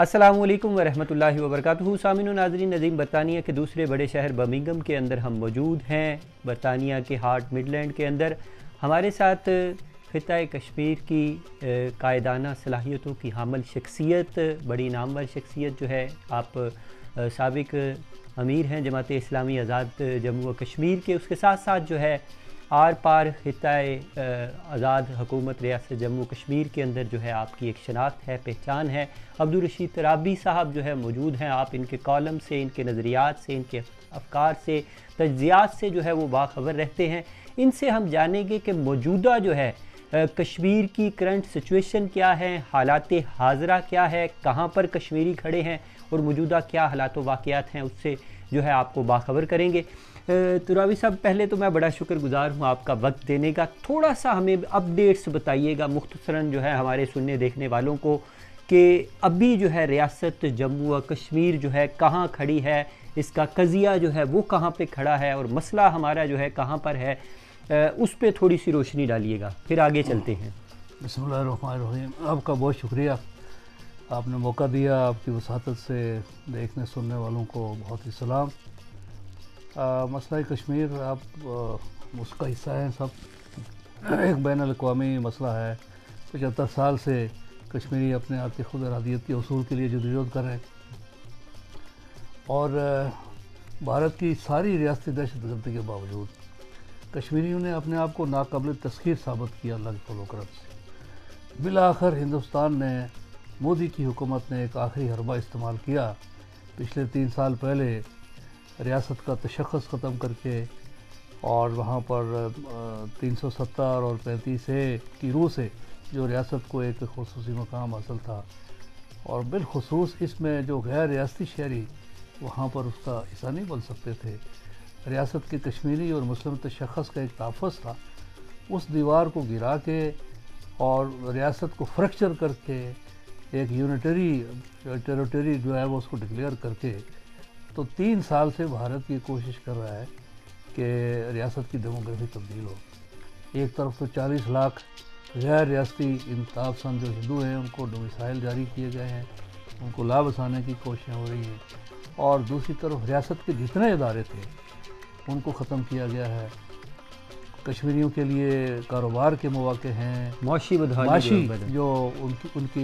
अस्सलामुअलैकुम वरहमतुल्लाहि वबरकातुहू। सामिन नाज़रीन, नदीम बरतानिया के दूसरे बड़े शहर बर्मिंघम के अंदर हम मौजूद हैं। बरतानिया के हार्ट मिडलैंड के अंदर हमारे साथ ख़ित्ता कश्मीर की कायदाना सलाहियतों की हामिल शख्सियत, बड़ी नामवर शख्सियत जो है, आप साबिक अमीर हैं जमात इस्लामी आज़ाद जम्मू व कश्मीर के। उसके साथ साथ जो है आर पार ख़ित्ता आज़ाद हुकूमत रियासत जम्मू कश्मीर के अंदर जो है आपकी एक शनाख्त है, पहचान है। अब्दुल रशीद तराबी साहब जो है मौजूद हैं। आप इनके कॉलम से, इनके नज़रियात से, इनके अफ़कार से, तज्ज़ियात से जो है वो बाखबर रहते हैं। इनसे हम जानेंगे कि मौजूदा जो है कश्मीर की करंट सिचुएशन क्या है, हालात हाज़रा क्या है, कहाँ पर कश्मीरी खड़े हैं और मौजूदा क्या हालात व वाक़यात हैं, उससे जो है आपको बाखबर करेंगे। तुरावी साहब, पहले तो मैं बड़ा शुक्रगुज़ार हूँ आपका वक्त देने का। थोड़ा सा हमें अपडेट्स बताइएगा मुख्तसरन जो है हमारे सुनने देखने वालों को, कि अभी जो है रियासत जम्मू व कश्मीर जो है कहाँ खड़ी है, इसका कज़िया जो है वो कहाँ पे खड़ा है और मसला हमारा जो है कहाँ पर है, उस पर थोड़ी सी रोशनी डालिएगा, फिर आगे चलते हैं। बिस्मिल्लाहिर्रहमानिर्रहीम। आपका बहुत शुक्रिया, आपने मौका दिया। आपकी वसातत से देखने सुनने वालों को बहुत ही सलाम। मसला कश्मीर आप उसका हिस्सा हैं सब। एक बैन अल-अक़वामी मसला है। 75 साल से कश्मीरी अपने आप की खुद इरादियत के उसूल के लिए जदोजहद कर रहे हैं और भारत की सारी रियासती दहशतगर्दी के बावजूद कश्मीरियों ने अपने आप को नाकाबिल तस्खीर साबित किया अल्लाह के फज़ल करम से। बिलाखिर हिंदुस्तान ने, मोदी की हुकूमत ने एक आखिरी हरबा इस्तेमाल किया। पिछले 3 साल पहले रियासत का तशख़्ख़ुस ख़त्म करके और वहाँ पर 370 और 35A की रूह से जो रियासत को एक ख़ुसूसी मकाम हासिल था, और बिलख़ुसूस इसमें जो गैर रियासती शहरी वहाँ पर उसका हिस्सा नहीं बन सकते थे। रियासत के कश्मीरी और मुस्लिम तशख़्ख़ुस का एक तहफ़्फ़ुज़ था। उस दीवार को गिरा के और रियासत को फ्रैक्चर करके एक यूनिटरी टेरिटरी जो है वो उसको डिक्लेयर करके, तो 3 साल से भारत ये कोशिश कर रहा है कि रियासत की डेमोग्राफी तब्दील हो। एक तरफ तो 40 लाख गैर रियासती इंतखाब पसंद जो हिंदू हैं उनको डोमिसाइल जारी किए गए हैं, उनको लाभ बसाने की कोशिशें हो रही हैं, और दूसरी तरफ रियासत के जितने इदारे थे उनको ख़त्म किया गया है। कश्मीरियों के लिए कारोबार के मौके हैं, माशी जो उनकी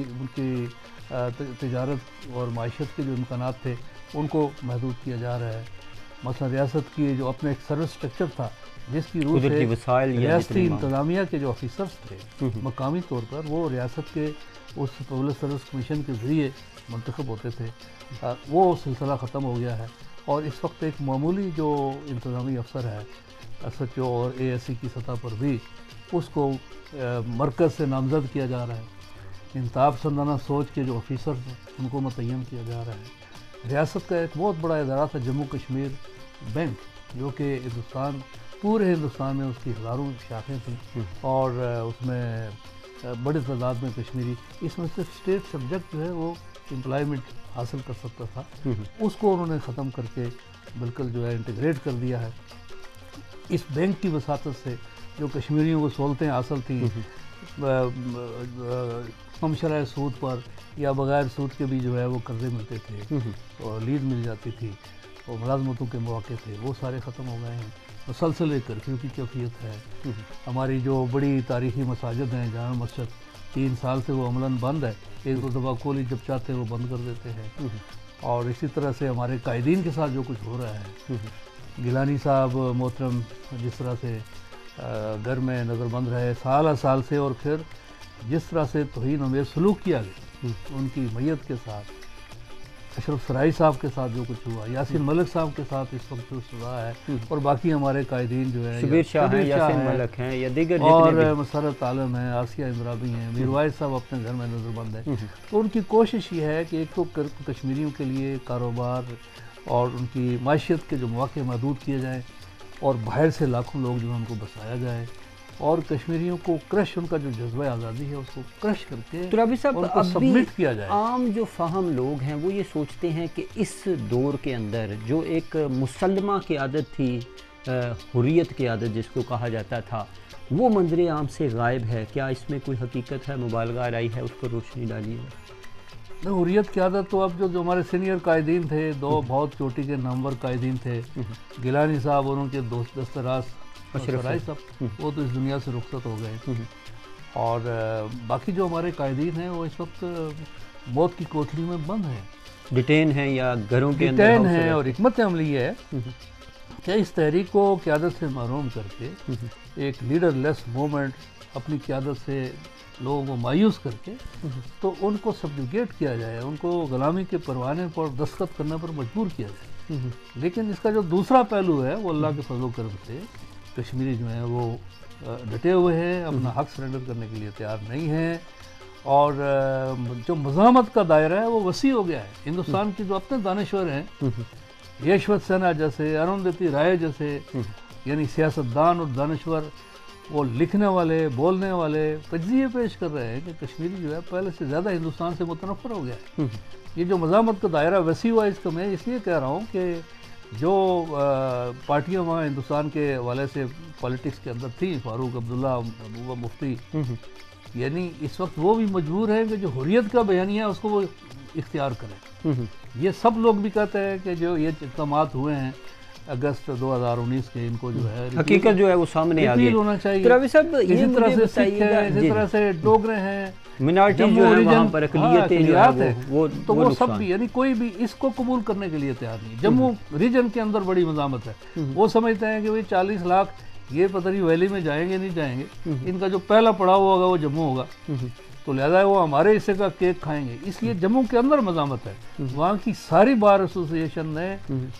तिजारत और माशियत के जो इम्कानात थे उनको महदूद किया जा रहा है। मसला रियासत की जो अपने एक सर्विस स्ट्रक्चर था जिसकी रूह से रियासती इंतज़ामिया के जो ऑफिसर्स थे मकामी तौर पर वो रियासत के उस पब्लिक सर्विस कमीशन के ज़रिए मुंतखब होते थे, वो सिलसिला ख़त्म हो गया है। और इस वक्त एक मामूली जो इंतज़ामी अफसर है SHO और ASC की सतह पर भी उसको मरकज़ से नामज़द किया जा रहा है। इंताब संदाना सोच के जो ऑफिसर उनको मुतय्यन किया जा रहा है। रियासत का एक बहुत बड़ा इदारा था जम्मू कश्मीर बैंक, जो कि पूरे हिंदुस्तान में उसकी हज़ारों शाखें थीं और उसमें बड़ी तादाद में कश्मीरी, इसमें से स्टेट सब्जेक्ट जो है वो एम्प्लॉयमेंट हासिल कर सकता था, उसको उन्होंने ख़त्म करके बिल्कुल जो है इंटीग्रेट कर दिया है। इस बैंक की वसातत से जो कश्मीरियों को सहूलतें हासिल थी, कम शरह सूद पर या बग़ैर सूद के भी जो है वो कर्ज़े मिलते थे और लीज़ मिल जाती थी और मुलाजमतों के मौके थे, वो सारे ख़त्म हो गए हैं। मुसलसल कर्फ्यू की कैफियत है। हमारी जो बड़ी तारीख़ी मसाजिद हैं, जामा मस्जिद 3 साल से वो अमलन बंद है। एक दो दफ़ा कोली जब चाहते हैं वो बंद कर देते हैं। और इसी तरह से हमारे कायदीन के साथ जो कुछ हो रहा है, गिलानी साहब मोहतरम जिस तरह से घर में नज़रबंद रहे साल से, और फिर जिस तरह से तौहीन आमेज़ सलूक किया गया उनकी मैयत के साथ, अशरफ सराई साहब के साथ जो कुछ हुआ, यासीन मलिक साहब के साथ इस वक्त जो सज़ा है, और बाकी हमारे कायदीन जो है शबीर शाह हैं, यासीन मलिक हैं या दीगर और मसरत आलम हैं, आसिया इंद्राबी हैं, मीरवाइज साहब अपने घर में नज़रबंद हैं। तो उनकी कोशिश ये है कि एक तो कश्मीरियों के लिए कारोबार और उनकी माशियत के जो मौके महदूद किए जाएँ और बाहर से लाखों लोग जो है उनको बसाया जाए, और कश्मीरियों को क्रश, उनका जो जज्बा आज़ादी है उसको क्रश करके तुराबी साहब उनको सबमिट किया जाए। आम जो फ़ाहम लोग हैं वो ये सोचते हैं कि इस दौर के अंदर जो एक मुसलमा की आदत थी, हुर्रियत की आदत जिसको कहा जाता था, वो मंजर आम से गायब है। क्या इसमें कोई हकीकत है, मुबालगा राई है, उस पर रोशनी डालिए। नहीं, हुर्रियत की आदत तो अब जो हमारे सीनियर कायदीन थे, दो बहुत चोटी के नामवर कायदीन थे, गिलानी साहब और उनके दोस्त दस्तराज सराय साहब, वो तो इस दुनिया से रुखसत हो गए। और बाकी जो हमारे कायदीन हैं वो इस वक्त मौत की कोठरी में बंद हैं, डिटेन हैं या घरों के अंदर डिटेन हैं। और हिकमत अमली है कि इस तहरीक को क़यादत से महरूम करके एक लीडरलेस मूवमेंट अपनी क़यादत से लोगों को मायूस करके तो उनको सब्जुगेट किया जाए, उनको गुलामी के परवाने पर दस्तखत करने पर मजबूर किया जाए। लेकिन इसका जो दूसरा पहलू है वो अल्लाह के फजल करम से कश्मीरी जो है वो डटे हुए हैं, अपना हक सरेंडर करने के लिए तैयार नहीं हैं। और जो मज़ामत का दायरा है वो वसी हो गया है। हिंदुस्तान की जो अपने दानश्वर हैं, यशवंत सिन्हा जैसे, अरुंधति राय जैसे, यानी सियासतदान और दानश्वर, वो लिखने वाले, बोलने वाले तज्जिए पेश कर रहे हैं कि कश्मीरी जो है पहले से ज़्यादा हिंदुस्तान से मुतनफ़र हो गया है। ये जो मज़ामत का दायरा वसी हुआ, इसका मैं इसलिए कह रहा हूँ कि जो पार्टियाँ वहाँ हिंदुस्तान के हवाले से पॉलिटिक्स के अंदर थी, फारूक अब्दुल्ला, महबूबा मुफ्ती, यानी इस वक्त वो भी मजबूर है कि जो हुर्रियत का बयानिया है उसको वो इख्तियार करें। ये सब लोग भी कहते हैं कि जो ये इक़दामात हुए हैं अगस्त 2019 के, इनको जो है हकीकत जो है वो सामने आ गई होना चाहिए। तो रवि साहब ये तरह मुझे से सिख है, इसी तरह से डोगरे हैं, मिनारिटी जो है वहाँ पर अक़लियतें जो है वो तो वो सब भी, यानी कोई भी इसको कबूल करने के लिए तैयार नहीं। जम्मू रीजन के अंदर बड़ी मज़ामत है, वो समझते हैं कि भाई 40 लाख ये पता नहीं वैली में जाएंगे नहीं जाएंगे, इनका जो पहला पड़ाव होगा वो जम्मू होगा, तो लिहाजा वो हमारे हिस्से का केक खाएंगे। इसलिए जम्मू के अंदर मज़ामत है। वहाँ की सारी बार एसोसिएशन ने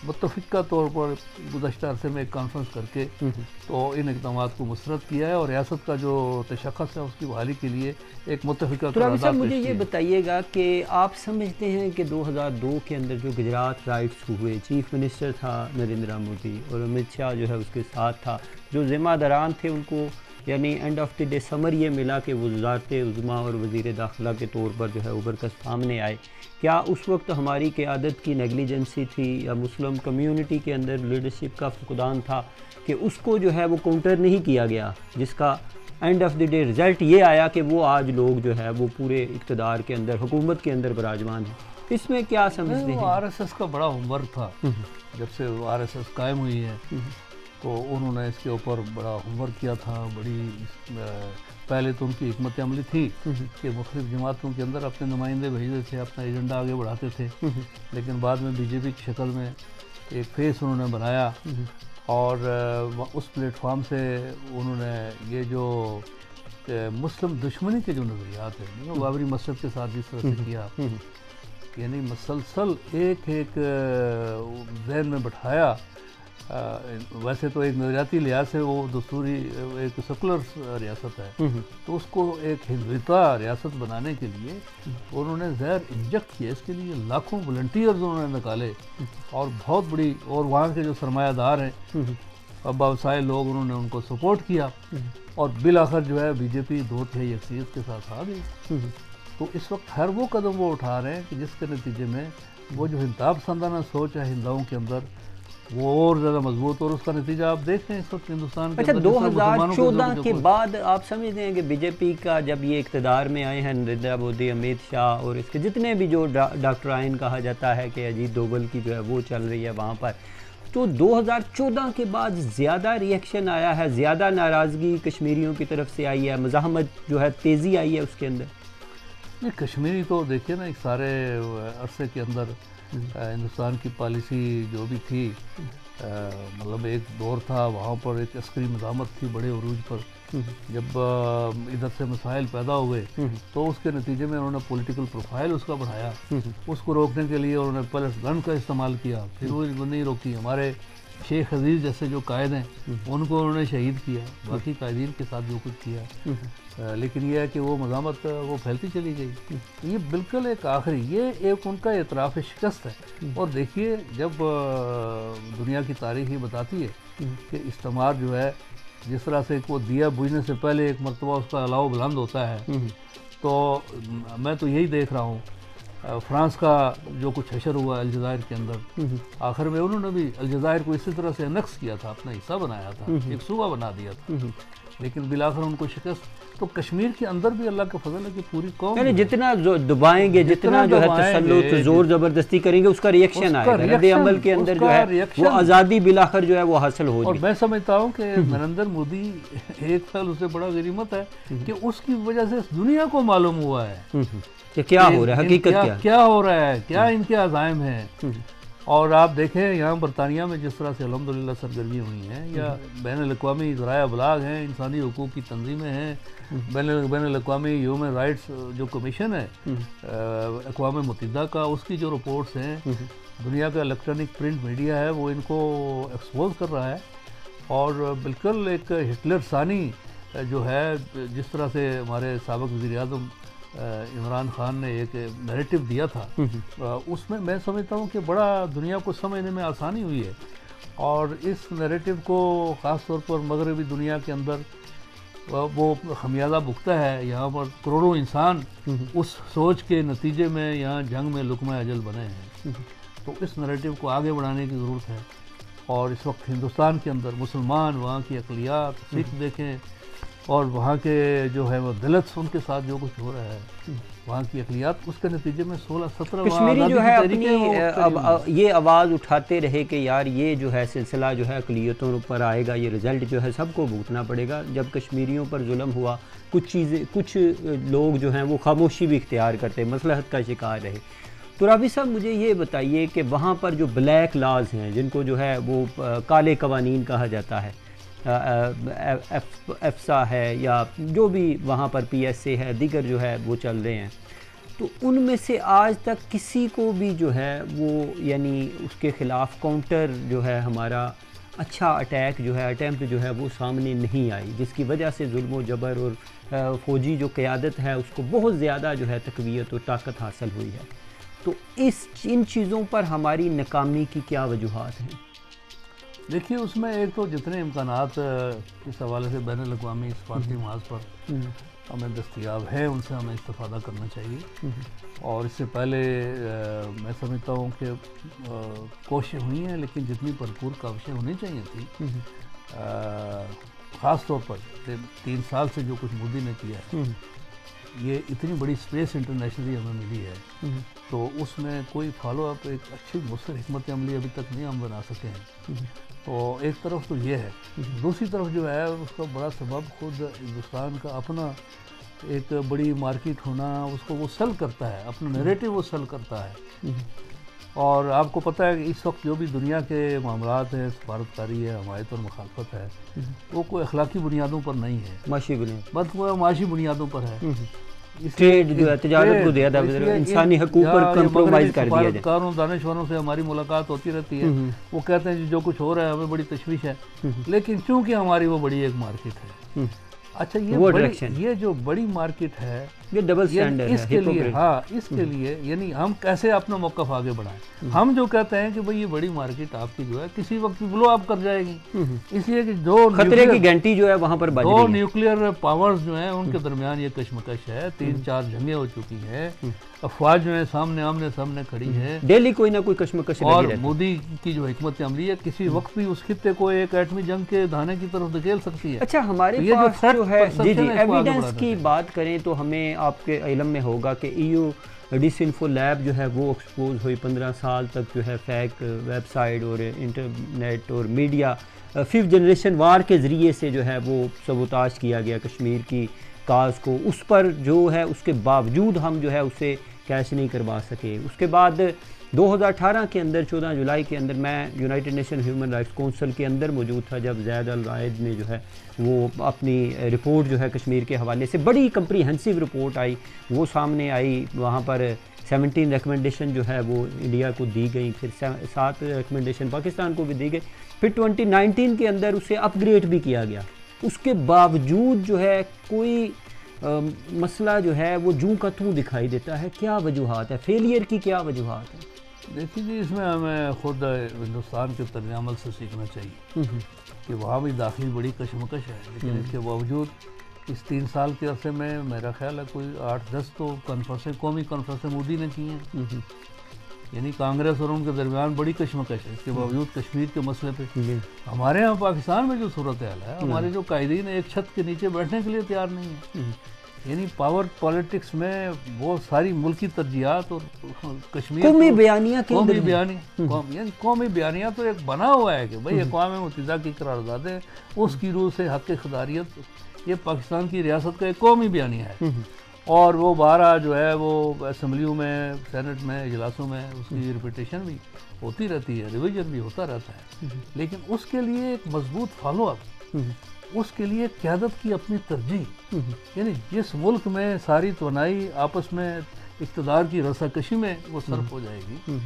मुत्तफ़िक़ा तौर पर गुज़श्ता अरसे में एक कॉन्फ्रेंस करके तो इन इक़दामात को मुस्तरद किया है और रियासत का जो तशख़्ख़ुस है उसकी बहाली के लिए एक मुत्तफ़िक़ा तो साहब मुझे ये बताइएगा कि आप समझते हैं कि 2002 के अंदर जो गुजरात राइट्स हुए, चीफ मिनिस्टर था नरेंद्र मोदी और अमित शाह जो है उसके साथ था, जो ज़िम्मेदारान थे उनको यानी end of the day summer ये मिला कि वज़ारत उज़्मा और वज़ीर दाखिला के तौर पर जो है उभर कर सामने आए। क्या उस वक्त हमारी क़यादत की नेगलिजेंसी थी या मुस्लिम कम्यूनिटी के अंदर लीडरशिप का फुकदान था कि उसको जो है वो काउंटर नहीं किया गया, जिसका end of the day result ये आया कि वो आज लोग जो है वो पूरे इक़्तिदार के अंदर, हुकूमत के अंदर विराजमान हैं। इसमें क्या समझते हैं? RSS का बड़ा होमवर्क था जब से RSS कायम हुई है, तो उन्होंने इसके ऊपर बड़ा होमवर्क किया था। बड़ी पहले तो उनकी हिकमत अमली थी कि मुख्तलिफ जमातों के अंदर अपने नुमाइंदे भेजते थे, अपना एजेंडा आगे बढ़ाते थे, लेकिन बाद में बीजेपी की शक्ल में एक फेस उन्होंने बनाया और उस प्लेटफॉर्म से उन्होंने ये जो मुस्लिम दुश्मनी के जो नज़रियात हैं, बाबरी मस्जिद के साथ जिस तरह से किया, यानी मसलसल एक एक जहन में बैठाया। वैसे तो एक नज़रियाती लिहाज से वो दस्तूरी एक सेकुलर रियासत है, तो उसको एक हिंदुता रियासत बनाने के लिए उन्होंने जहर इंजेक्ट किया। इसके लिए लाखों वॉलंटियर्स उन्होंने निकाले और बहुत बड़ी, और वहाँ के जो सरमायादार हैं अब व्यवसाय लोग, उन्होंने उनको सपोर्ट किया और बिल आखिर जो है बीजेपी 2/3 अक्सरियत के साथ आ गई। तो इस वक्त हर वो कदम वो उठा रहे हैं कि जिसके नतीजे में वो जो हिंदा पसंदाना सोच है हिंदुओं के अंदर वो और ज़्यादा मजबूत, और उसका नतीजा आप देख रहे हैं इस वक्त हिंदुस्तान के। अच्छा, 2014 के बाद आप समझते हैं कि बीजेपी का जब ये इक़्तिदार में आए हैं नरेंद्र मोदी, अमित शाह और इसके जितने भी जो डॉक्टराइन कहा जाता है कि अजीत डोभाल की जो है वो चल रही है वहाँ पर, तो 2014 के बाद ज़्यादा रिएक्शन आया है, ज़्यादा नाराज़गी कश्मीरियों की तरफ से आई है, मज़ाहमत जो है तेज़ी आई है उसके अंदर? नहीं, कश्मीरी तो देखिए ना, एक सारे अरसे के अंदर हिंदुस्तान की पॉलिसी जो भी थी, मतलब एक दौर था वहाँ पर एक अस्करी मज़ामत थी बड़े उरूज पर। जब इधर से मसाइल पैदा हुए तो उसके नतीजे में उन्होंने पॉलिटिकल प्रोफाइल उसका बढ़ाया, उसको रोकने के लिए उन्होंने पहले गन का इस्तेमाल किया, फिर वो नहीं रोकी। हमारे शेख अजीज़ जैसे जो कायद हैं उनको उन्होंने शहीद किया, बाकी कायदीन के साथ जो कुछ किया, लेकिन यह है कि वो मज़ामत वो फैलती चली गई। ये बिल्कुल एक आखिरी, ये एक उनका एतराफ़ शिकस्त है। और देखिए, जब दुनिया की तारीख ही बताती है कि इस्तेमार जो है, जिस तरह से वो दिया बुझने से पहले एक मरतबा उसका अलाव बुलंद होता है, तो मैं तो यही देख रहा हूँ फ्रांस का जो कुछ हशर हुआ अलजायर के अंदर, आखिर में उन्होंने भी अलजायर को इसी तरह से अनक्स किया था, अपना हिस्सा बनाया था, एक सूबा बना दिया था। लेकिन बिलाखिर उनको शिकस्त। तो कश्मीर के अंदर भी अल्लाह का फजल है कि पूरी कौम यानी जितना जो दबाएंगे, जितना जो है तसल्लुत जोर जबरदस्ती करेंगे, उसका रिएक्शन आएगा। रद्द अमल के अंदर जो है वो आज़ादी बिलाखिर जो है वो हासिल होगी। और मैं समझता हूँ कि नरेंद्र मोदी एक साल उससे बड़ा गनीमत है कि उसकी वजह से दुनिया को मालूम हुआ है कि क्या हो रहा है, हकीकत क्या हो रहा है, क्या इनके अज़ाइम हैं। और आप देखें यहाँ बरतानिया में जिस तरह से अल्हम्दुलिल्लाह सरगर्मी हुई हैं, या बैनुल-अक़वामी ज़राए अबलाग हैं, इंसानी हुकूक़ की तंजीमें हैं, बैनुल-अक़वामी ह्यूमन राइट्स जो कमीशन है अक़वाम मुत्तहिदा का, उसकी जो रिपोर्ट्स हैं, दुनिया का इलेक्ट्रॉनिक प्रिंट मीडिया है वो इनको एक्सपोज कर रहा है। और बिल्कुल एक हिटलर सानी जो है, जिस तरह से हमारे साबिक़ वज़ीर-ए-आज़म इमरान खान ने एक नैरेटिव दिया था, उसमें मैं समझता हूँ कि बड़ा दुनिया को समझने में आसानी हुई है। और इस नैरेटिव को ख़ास तौर पर मगरबी दुनिया के अंदर वो खमियाजा भुगता है। यहाँ पर करोड़ों इंसान उस सोच के नतीजे में यहाँ जंग में लुक़मा अजल बने हैं। तो इस नैरेटिव को आगे बढ़ाने की ज़रूरत है। और इस वक्त हिंदुस्तान के अंदर मुसलमान, वहाँ की अक़लियात, सिख देखें, और वहाँ के जो है वो दलित, उनके साथ जो कुछ हो रहा है, वहाँ की अक़लियात, उसके नतीजे में 16-17 कश्मीरी जो है अपनी अब ये आवाज़ उठाते रहे कि यार ये जो है सिलसिला जो है अक़लियतों पर आएगा, ये रिज़ल्ट जो है सबको भुगतना पड़ेगा। जब कश्मीरियों पर जुल्म हुआ, कुछ लोग जो हैं वो खामोशी भी इख्तियार करते, मसलहत का शिकार रहे। तो राबी साहब मुझे ये बताइए कि वहाँ पर जो ब्लैक लॉज हैं, जिनको जो है वो काले कवानीन कहा जाता है, एफसा है या जो भी वहाँ पर PSA है, दीगर जो है वो चल रहे हैं, तो उनमें से आज तक किसी को भी जो है वो यानी उसके ख़िलाफ़ काउंटर जो है हमारा अच्छा अटैक जो है, अटैम्प्ट जो है वो सामने नहीं आई, जिसकी वजह से जुल्म व जबर और फ़ौजी जो क़यादत है उसको बहुत ज़्यादा जो है तक़वियत और ताकत हासिल हुई है। तो इन चीज़ों पर हमारी नाकामी की क्या वजूहात हैं? देखिए, उसमें एक तो जितने इम्कानात इस हवाले से बैनुल-अक़वामी सफ़ारती महाज़ पर हमें दस्तयाब हैं, उनसे हमें इस्तेफ़ादा करना चाहिए। और इससे पहले मैं समझता हूँ कि कोशिशें हुई हैं, लेकिन जितनी भरपूर काविशें होनी चाहिए थी, ख़ास तौर पर 3 साल से जो कुछ मोदी ने किया है, ये इतनी बड़ी स्पेस इंटरनेशनली हमें मिली है, तो उसमें कोई फॉलो अप, एक अच्छी मुस्तर हिकमत अमली अभी तक नहीं हम बना सके हैं। तो एक तरफ तो ये है, दूसरी तरफ जो है उसका बड़ा सबब खुद हिंदुस्तान का अपना एक बड़ी मार्केट होना, उसको वो सेल करता है, अपना नैरेटिव वो सेल करता है। और आपको पता है कि इस वक्त जो भी दुनिया के मामलात हैं, सफारतकारी है, हमायत और मुखालफत है, वो कोई अखलाकी बुनियादों पर नहीं है, माशी बुनियाद, बस वो माशी बुनियादों पर है। ट्रेड जो है, तिजारत को ज़्यादा इंसानी हकूक़ पर कंप्रोमाइज़ कर दिया जाए। कारों दानिशवरों से हमारी मुलाकात होती रहती है, वो कहते हैं जो कुछ हो रहा है हमें बड़ी तशवीश है, लेकिन चूंकि हमारी वो बड़ी एक मार्केट है। अच्छा, ये जो बड़ी मार्केट है, ये डबल स्टैंडर्ड है इसके लिए, हाँ, इसके लिए यानी हम कैसे अपना मौक़िफ़ आगे बढ़ाएं। हम जो कहते हैं कि भाई ये बड़ी मार्केट आपकी जो है किसी वक्त ब्लो अप कर जाएगी, इसलिए कि जो खतरे की घंटी जो है वहाँ पर बज रही है। 2 न्यूक्लियर पावर्स जो हैं उनके दरमियान ये कशमकश है, 3-4 जंगें हो चुकी हैं, अफवाज जो है आमने सामने खड़ी है, डेली कोई ना कोई कशमकश। और मोदी की जो हिकमत अमली है किसी वक्त भी उस खित्ते को एक एटमी जंग के धाने की तरफ धकेल सकती है। अच्छा, हमारे पास जो है जी एविडेंस की बात करें तो हमें आपके इल्म में होगा कि EU डिसइंफो लैब जो है वो एक्सपोज हुई, 15 साल तक जो है फेक वेबसाइट और इंटरनेट और मीडिया 5th जनरेशन वार के ज़रिए से जो है वो सबोताज किया गया कश्मीर की काज को। उस पर जो है उसके बावजूद हम जो है उसे कैश नहीं करवा सके। उसके बाद 2018 के अंदर 14 जुलाई के अंदर मैं United nation human rights council के अंदर मौजूद था, जब ज़ैद अल रायद ने जो है वो अपनी रिपोर्ट जो है कश्मीर के हवाले से बड़ी कम्प्रीहेंसिव रिपोर्ट आई, वो सामने आई। वहाँ पर 17 रिकमेंडेशन जो है वो इंडिया को दी गई, फिर 7 रिकमेंडेशन पाकिस्तान को भी दी गई, फिर 2019 के अंदर उसे अपग्रेड भी किया गया। उसके बावजूद जो है कोई मसला जो है वो जूं का तूं दिखाई देता है। क्या वजूहात है, फेलियर की क्या वजूहात है? देखिए जी, इसमें हमें खुद हिंदुस्तान के तर्ज अमल से सीखना चाहिए कि वहाँ भी दाखिली बड़ी कशमकश है, लेकिन इसके बावजूद इस 3 साल के अरसे में मेरा ख्याल है कोई 8-10 तो कॉन्फ्रेंसें, कौमी कॉन्फ्रेंसें मोदी ने की हैं। यानी कांग्रेस और उनके दरमियान बड़ी कशमकश है। इसके बावजूद कश्मीर के मसले पे हमारे यहाँ पाकिस्तान में जो सूरत हाल है, हमारे जो कायदीन एक छत के नीचे बैठने के लिए तैयार नहीं है। यानी पावर पॉलिटिक्स में वो सारी मुल्की तरजीहात और कश्मीर कौमी बयानिया यानी कौमी बयानिया तो एक बना हुआ है कि भाई अक़वाम मुत्तहिदा की करारदाद है, उसकी रूह से हक़ ख़ुदारियत ये पाकिस्तान की रियासत का एक कौमी बयानिया है। और वो बारह जो है वो असम्बलियों में, सेनेट में, इजलासों में उसकी रिपीटेशन भी होती रहती है, रिवीजन भी होता रहता है। लेकिन उसके लिए एक मजबूत फॉलो अप, उसके लिए क़यादत की अपनी तरजीह, यानी जिस मुल्क में सारी तवानाई आपस में इक़्तिदार की रसाकशी में वो सर्फ हो जाएगी,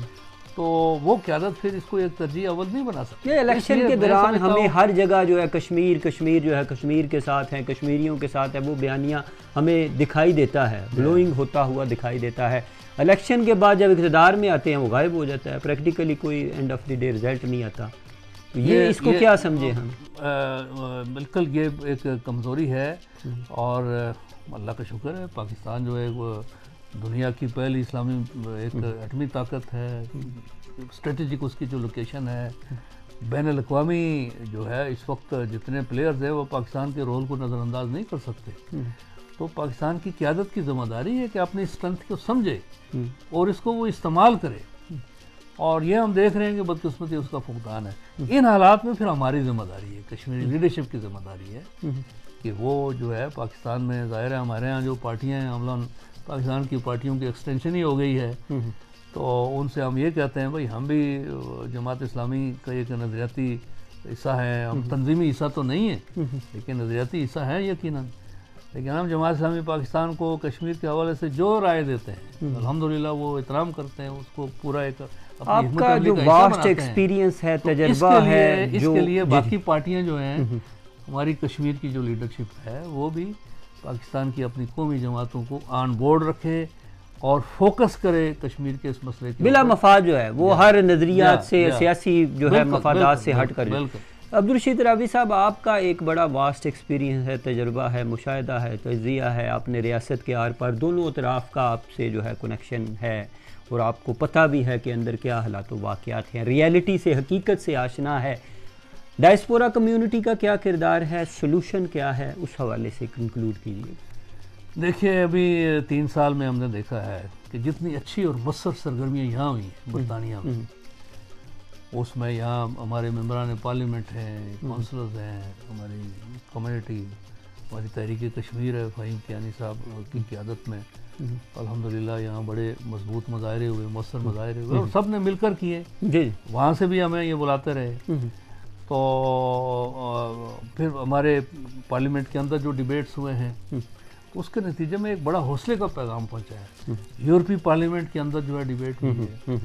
तो वो क़यादत फिर इसको एक तरजीह अव्वल नहीं बना सकती। ये इलेक्शन के दौरान हमें हर जगह जो है कश्मीर जो है कश्मीर के साथ है, कश्मीरियों के साथ है, वो बयानिया हमें दिखाई देता है, ब्लोइंग होता हुआ दिखाई देता है। इलेक्शन के बाद जब इक़्तिदार में आते हैं वो गायब हो जाता है, प्रैक्टिकली कोई end of the day result नहीं आता। ये इसको क्या समझे हम? बिल्कुल ये एक कमज़ोरी है और अल्लाह का शुक्र है पाकिस्तान जो है वो दुनिया की पहली इस्लामी एक एटमी ताकत है, स्ट्रेटेजिक उसकी जो लोकेशन है, बैनुल अक़वामी जो है इस वक्त जितने प्लेयर्स हैं वो पाकिस्तान के रोल को नज़रअंदाज नहीं कर सकते। तो पाकिस्तान की क़यादत की ज़िम्मेदारी है कि अपनी स्ट्रेंथ को समझे और इसको वो इस्तेमाल करे, और ये हम देख रहे हैं कि बदकिस्मती उसका फुकदान है। इन हालात में फिर हमारी ज़िम्मेदारी है, कश्मीरी लीडरशिप की ज़िम्मेदारी है कि वो जो है पाकिस्तान में ज़ाहिर है हमारे यहाँ जो पार्टियाँ हैं अमलन पाकिस्तान की पार्टियों की एक्सटेंशन ही हो गई है, तो उनसे हम ये कहते हैं भाई हम भी जमात इस्लामी का एक नज़रियाती हिस्सा है, हम तंजीमी हिस्सा तो नहीं है लेकिन नज़रियाती हिस्सा है यकीनन। लेकिन हम जमात इस्लामी पाकिस्तान को कश्मीर के हवाले से जो राय देते हैं अल्हम्दुलिल्लाह वो एहतराम करते हैं, उसको पूरा एक आपका जो वास्ट एक्सपीरियंस है, तजर्बा है, इसके लिए बाकी पार्टियां जो हैं हमारी कश्मीर की जो लीडरशिप है वो भी पाकिस्तान की अपनी कौमी जमातों को ऑन बोर्ड रखे और फोकस करे कश्मीर के इस मसले के बिला मफाद जो है वो हर नज़रियात से सियासी जो है मफादात से हट कर। अब्दुल रशीद रावी साहब, आपका एक बड़ा वास्ट एक्सपीरियंस है, तजर्बा है, मुशाहिदा है, तजिया है, आपने रियासत के आर पार दोनों तरफ का आपसे जो है कनेक्शन है और आपको पता भी है कि अंदर क्या हालात व वाक़यात हैं, रियलिटी से, हकीकत से आशना है। डायस्पोरा कम्युनिटी का क्या किरदार है, सोल्यूशन क्या है, उस हवाले से कंक्लूड कीजिए। देखिए अभी 3 साल में हमने देखा है कि जितनी अच्छी और मसर सरगर्मियाँ यहाँ हुई हैं बरतानिया में, उसमें यहाँ हमारे मेंबरान पार्लियामेंट हैं, काउंसलर्स हैं, हमारी कम्युनिटी, हमारी तहरीक कश्मीर है, फ़हीम कियानी साहब की क़यादत में अल्हम्दुलिल्लाह यहाँ बड़े मजबूत मुजाहरे हुए, मसर मुजाहरे हुए और सब ने मिलकर किए जी। वहाँ से भी हमें ये बुलाते रहे। तो फिर हमारे पार्लियामेंट के अंदर जो डिबेट्स हुए हैं उसके नतीजे में एक बड़ा हौसले का पैगाम पहुँचा है। यूरोपीय पार्लियामेंट के अंदर जो है डिबेट हुई है,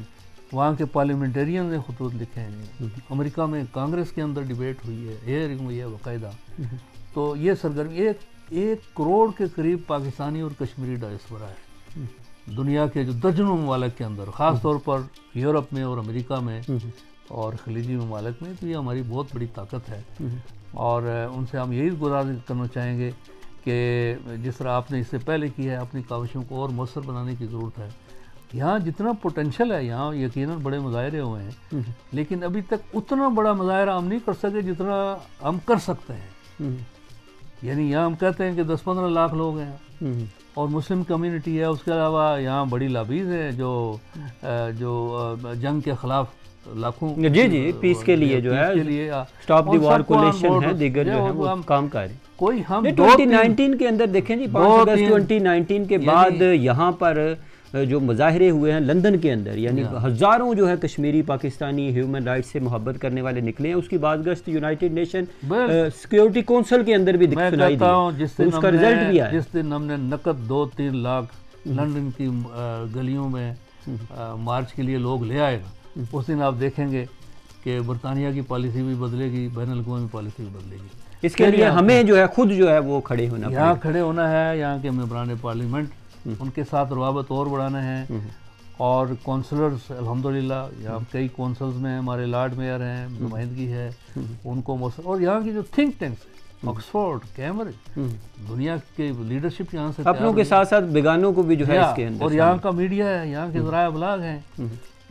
वहाँ के पार्लियामेंटेरियन ने खुतूत लिखे हैं, अमेरिका में कांग्रेस के अंदर डिबेट हुई है, हेयरिंग हुई है बाकायदा। तो ये सरगर्मी 1 करोड़ के करीब पाकिस्तानी और कश्मीरी डायस्पोरा है दुनिया के जो दर्जनों ममालिक के अंदर, ख़ास तौर पर यूरोप में और अमेरिका में और खलीजी ममालिक में। तो ये हमारी बहुत बड़ी ताकत है और उनसे हम यही गुजारिश करना चाहेंगे कि जिस तरह आपने इससे पहले की है अपनी काविशों को और मौसर बनाने की ज़रूरत है। यहाँ जितना पोटेंशल है यहाँ यकीनन बड़े मुजाहरे हुए हैं, लेकिन अभी तक उतना बड़ा मुजाहरा हम नहीं कर सके जितना हम कर सकते हैं। यानी यहाँ हम कहते हैं कि 10-15 लाख लोग हैं और मुस्लिम कम्युनिटी है, उसके अलावा यहाँ बड़ी लाबीज है जो जंग के ख़िलाफ़ लाखों जी पीस के लिए जो है स्टॉप द वॉर कोलिशन है, दीगर जो है वो काम कर रहे हैं। कोई हम 2019 के अंदर देखें जी, 5 अगस्त 2019 के बाद यहाँ पर जो मुजाहरे हुए हैं लंदन के अंदर, यानी हज़ारों जो है कश्मीरी पाकिस्तानी ह्यूमन राइट्स से मोहब्बत करने वाले निकले हैं। उसकी बादगश्त यूनाइटेड नेशन सिक्योरिटी काउंसिल के अंदर भी सुनाई दी, उसका रिजल्ट भी आया। जिस दिन हमने नकद 2-3 लाख लंदन की गलियों में मार्च के लिए लोग ले आएगा, उस दिन आप देखेंगे कि बरतानिया की पॉलिसी भी बदलेगी, बैनुल अक़वामी पॉलिसी भी बदलेगी। इसके लिए हमें जो है खुद जो है वो खड़े होना, यहाँ खड़े होना है। यहाँ के मेंबरान पार्लियामेंट उनके साथ रवाबत और बढ़ाना है और काउंसलर्स अल्हम्दुलिल्लाह यहाँ कई काउंसल्स में हमारे लॉर्ड मेयर हैं, नुमाइंदगी है उनको मौसम, और यहाँ की जो थिंक टैंक्स ऑक्सफोर्ड, कैम्ब्रिज, दुनिया के लीडरशिप यहाँ से अपनों के साथ साथ बेगानों को भी जो है इसके अंदर, और यहाँ का मीडिया है, यहाँ के ज़राए अबलाग हैं,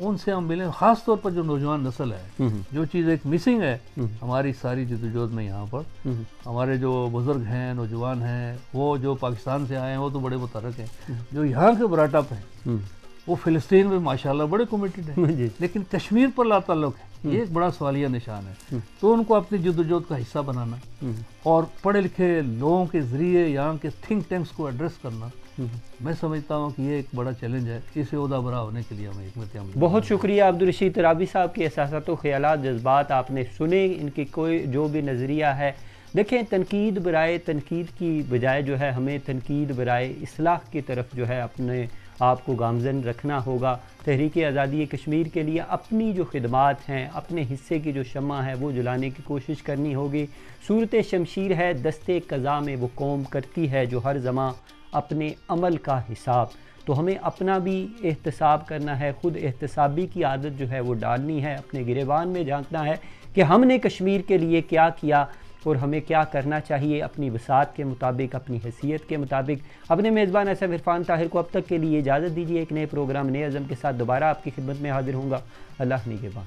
उनसे हम मिलें, ख़ास तौर पर जो नौजवान नस्ल है, जो चीज़ एक मिसिंग है हमारी सारी जद्दोजहद में यहाँ पर। हमारे जो बुज़ुर्ग हैं, नौजवान हैं, वो जो पाकिस्तान से आए हैं वो तो बड़े मुतरक हैं, जो यहाँ के बराटप हैं वो फ़िलिस्तीन में माशाल्लाह बड़े कमिटेड हैं, लेकिन कश्मीर पर लाताल्लुक़ है, ये एक बड़ा सवालिया निशान है। तो उनको अपनी जद्दोजहद का हिस्सा बनाना और पढ़े लिखे लोगों के ज़रिए यहाँ के थिंक टैंक्स को एड्रेस करना, मैं समझता हूँ कि ये एक बड़ा चैलेंज है। इसे ओहदा बरा होने के लिए हमें हिकमत अमली। बहुत शुक्रिया अब्दुल रशीद तराबी साहब के एहसासात, ख़यालात, जज्बात आपने सुने, इनकी कोई जो भी नज़रिया है। देखें, तनकीद बराए तनकीद की बजाय जो है हमें तनकीद बराए इस्लाह की तरफ जो है अपने आपको गामज़न रखना होगा। तहरीक आज़ादी कश्मीर के लिए अपनी जो खिदमात हैं, अपने हिस्से की जो शम्मा है वो जलाने की कोशिश करनी होगी। सूरत शमशीर है दस्ते क़ज़ा में वो कौम करती है जो हर ज़मां अपने अमल का हिसाब। तो हमें अपना भी एहतसाब करना है, ख़ुद एहतसाबी की आदत जो है वो डालनी है, अपने गिरेबान में झांकना है कि हमने कश्मीर के लिए क्या किया और हमें क्या करना चाहिए, अपनी वसात के मुताबिक, अपनी हैसियत के मुताबिक। अपने मेज़बान असफ इरफान ताहिर को अब तक के लिए इजाज़त दीजिए। एक नए प्रोग्राम, नए अज़म के साथ दोबारा आपकी खिदमत में हाजिर होऊंगा। अल्लाह निगहबान।